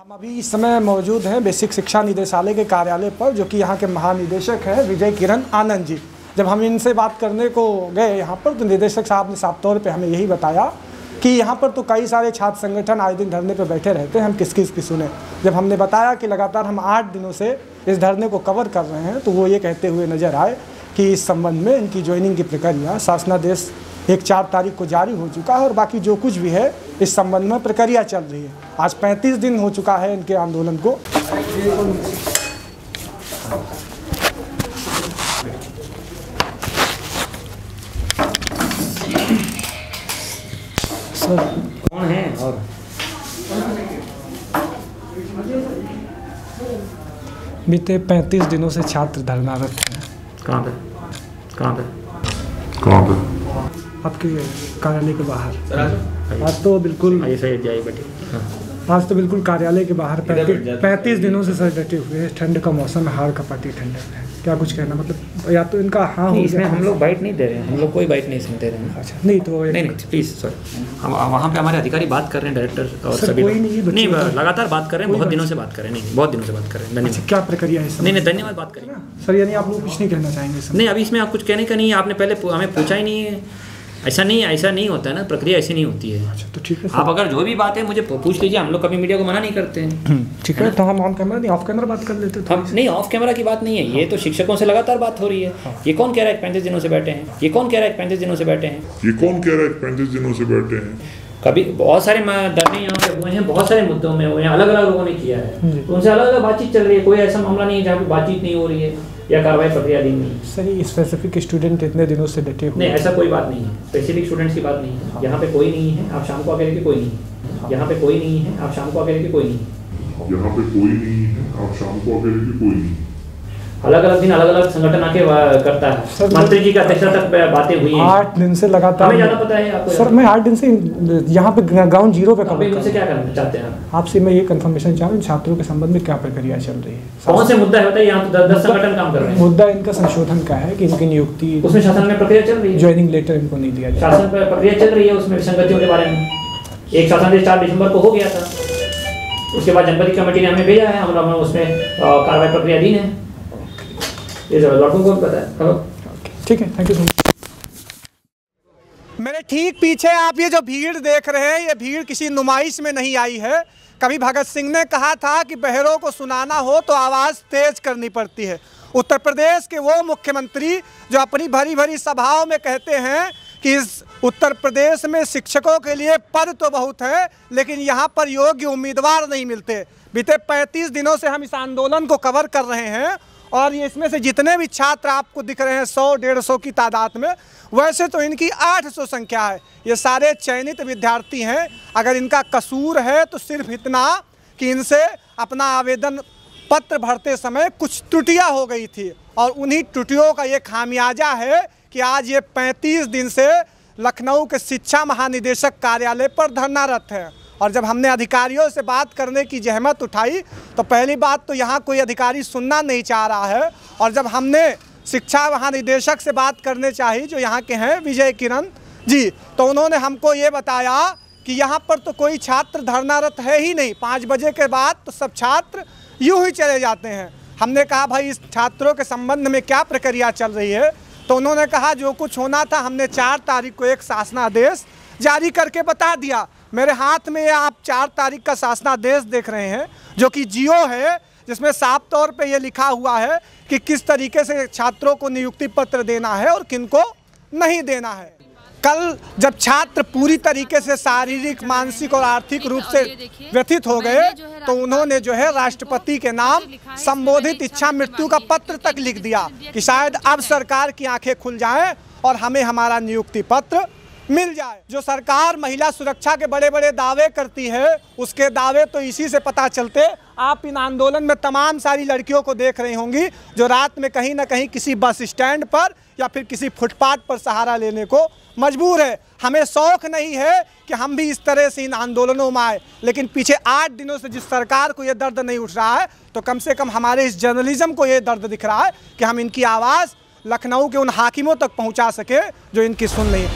हम अभी इस समय मौजूद हैं बेसिक शिक्षा निदेशालय के कार्यालय पर, जो कि यहाँ के महानिदेशक हैं विजय किरण आनंद जी। जब हम इनसे बात करने को गए यहाँ पर, तो निदेशक साहब ने साफ तौर पे हमें यही बताया कि यहाँ पर तो कई सारे छात्र संगठन आए दिन धरने पर बैठे रहते हैं, हम किस किस की सुने। जब हमने बताया कि लगातार हम 8 दिनों से इस धरने को कवर कर रहे हैं, तो वो ये कहते हुए नजर आए कि इस संबंध में इनकी ज्वाइनिंग की प्रक्रिया शासनादेश 4 तारीख को जारी हो चुका है और बाकी जो कुछ भी है इस संबंध में प्रक्रिया चल रही है। आज 35 दिन हो चुका है इनके आंदोलन को। सर कौन है? और बीते 35 दिनों से छात्र धरनारत हैं। कहाँ पे? आपके कार्यालय के बाहर। आज तो बिल्कुल आज तो बिल्कुल कार्यालय के बाहर 35 दिनों से सर डटे हुए हैं। ठंड का मौसम है, हाड़ कपाटी ठंड है। क्या कुछ कहना, मतलब या तो इनका हाँ हो, इसमें हम लोग बाइट नहीं दे रहे हैं, हम लोग कोई बाइट नहीं इसमें दे रहे हैं। अच्छा नहीं तो नहीं प्लीज़ सर, हम वहाँ पे हमारे अधिकारी बात कर रहे हैं, डायरेक्टर और सभी नहीं लगातार बात कर रहे हैं, बहुत दिनों से बात कर रहे हैं। नहीं बहुत दिनों से बात कर रहे हैं। धन्यवाद। क्या प्रक्रिया है? नहीं धन्यवाद, बात करें सर। यानी आप लोग कुछ नहीं कहना चाहेंगे सर? नहीं, अभी इसमें आप कुछ कहने का नहीं है, आपने पहले हमें पूछा ही नहीं है। ऐसा नहीं होता है ना, प्रक्रिया ऐसी नहीं होती है। अच्छा तो ठीक है, आप अगर जो भी बात है मुझे पूछ लीजिए, हम लोग कभी मीडिया को मना नहीं करते हैं। ठीक है, तो हम ऑन कैमरा नहीं ऑफ कैमरा बात कर लेते हैं। हम नहीं, ऑफ कैमरा की बात नहीं है, ये तो शिक्षकों से लगातार बात हो रही है। ये कौन कह रहा है 35 दिनों से बैठे हैं? ये कौन कह रहा है 35 दिनों से बैठे हैं? कभी बहुत सारे धरने यहाँ पे हुए हैं, बहुत सारे मुद्दों में हुए हैं, अलग अलग लोगों ने किया है, तो उनसे अलग अलग बातचीत चल रही है। कोई ऐसा मामला नहीं है जहाँ पे बातचीत नहीं हो रही है या कार्रवाई प्रक्रियाधीन नहीं। सर ये स्पेसिफिक स्टूडेंट इतने दिनों से डटे हुए? नहीं, ऐसा कोई बात नहीं है, स्पेसिफिक स्टूडेंट्स की बात नहीं है। यहाँ पे कोई नहीं है, आप शाम को आकर के कोई नहीं है। यहाँ पे कोई नहीं है, आप शाम को आकर के कोई नहीं है। यहाँ पे कोई नहीं है, आप शाम को आकर के कोई नहीं। अलग अलग दिन अलग अलग संगठन आके करता है। मंत्री जी का अध्यक्षता तक बातें हुई हैं। 8 दिन से लगातार। हमें ज़्यादा पता है आपको सर। मैं 8 दिन से यहाँ पे ग्राउंड जीरो पे कवर कर। क्या करना चाहते हैं आपसे? मैं ये कंफर्मेशन चाह रहा हूँ छात्रों के संबंध में क्या प्रक्रिया चल रही है। कौन से मुद्दा है बताइए? यहाँ तो 10 संगठन काम कर रहे हैं। मुद्दा इनका संशोधन का है कि इनकी नियुक्ति, उसमें शासन में प्रक्रिया चल रही है। ज्वाइनिंग लेटर इनको नहीं दिया जाए, शासन पर प्रक्रिया चल रही है, उसमें विसंगतियों के बारे में एक शासन 4 दिसंबर को हो गया था। उसके बाद जनपद कमेटी ने हमें भेजा है, हम उसमें कार्रवाई प्रक्रियाधीन है। ये लड़कों को पता है। ठीक है, थैंक यू सो मच। मेरे ठीक पीछे आप ये जो भीड़ देख रहे हैं, ये भीड़ किसी नुमाइश में नहीं आई है। कभी भगत सिंह ने कहा था कि बहरों को सुनाना हो तो आवाज़ तेज करनी पड़ती है। उत्तर प्रदेश के वो मुख्यमंत्री जो अपनी भरी भरी सभाओं में कहते हैं कि इस उत्तर प्रदेश में शिक्षकों के लिए पद तो बहुत है, लेकिन यहाँ पर योग्य उम्मीदवार नहीं मिलते। बीते 35 दिनों से हम इस आंदोलन को कवर कर रहे हैं और ये इसमें से जितने भी छात्र आपको दिख रहे हैं 100-150 की तादाद में, वैसे तो इनकी 800 संख्या है। ये सारे चयनित विद्यार्थी हैं। अगर इनका कसूर है तो सिर्फ इतना कि इनसे अपना आवेदन पत्र भरते समय कुछ त्रुटियां हो गई थी और उन्हीं त्रुटियों का ये खामियाजा है कि आज ये 35 दिन से लखनऊ के शिक्षा महानिदेशक कार्यालय पर धरनारत है। और जब हमने अधिकारियों से बात करने की जहमत उठाई तो पहली बात तो यहाँ कोई अधिकारी सुनना नहीं चाह रहा है, और जब हमने शिक्षा महानिदेशक से बात करने चाही जो यहाँ के हैं विजय किरण जी, तो उन्होंने हमको ये बताया कि यहाँ पर तो कोई छात्र धरनारत है ही नहीं। 5 बजे के बाद तो सब छात्र यूँ ही चले जाते हैं। हमने कहा भाई इस छात्रों के संबंध में क्या प्रक्रिया चल रही है, तो उन्होंने कहा जो कुछ होना था हमने 4 तारीख को एक शासनादेश जारी करके बता दिया। मेरे हाथ में आप 4 तारीख का शासनादेश देख रहे हैं जो कि जियो है, जिसमें साफ तौर पे ये लिखा हुआ है कि किस तरीके से छात्रों को नियुक्ति पत्र देना है और किनको नहीं देना है। कल जब छात्र पूरी तरीके से शारीरिक, मानसिक और आर्थिक रूप से व्यथित हो गए तो उन्होंने जो है राष्ट्रपति के नाम संबोधित इच्छा मृत्यु का पत्र तक लिख दिया कि शायद अब सरकार की आंखें खुल जाएं और हमें हमारा नियुक्ति पत्र मिल जाए। जो सरकार महिला सुरक्षा के बड़े बड़े दावे करती है, उसके दावे तो इसी से पता चलते। आप इन आंदोलन में तमाम सारी लड़कियों को देख रही होंगी जो रात में कहीं ना कहीं किसी बस स्टैंड पर या फिर किसी फुटपाथ पर सहारा लेने को मजबूर है। हमें शौक नहीं है कि हम भी इस तरह से इन आंदोलनों में आए, लेकिन पीछे 8 दिनों से जिस सरकार को ये दर्द नहीं उठ रहा है, तो कम से कम हमारे इस जर्नलिज्म को ये दर्द दिख रहा है कि हम इनकी आवाज़ लखनऊ के उन हाकिमों तक पहुंचा सके जो इनकी सुन नहीं।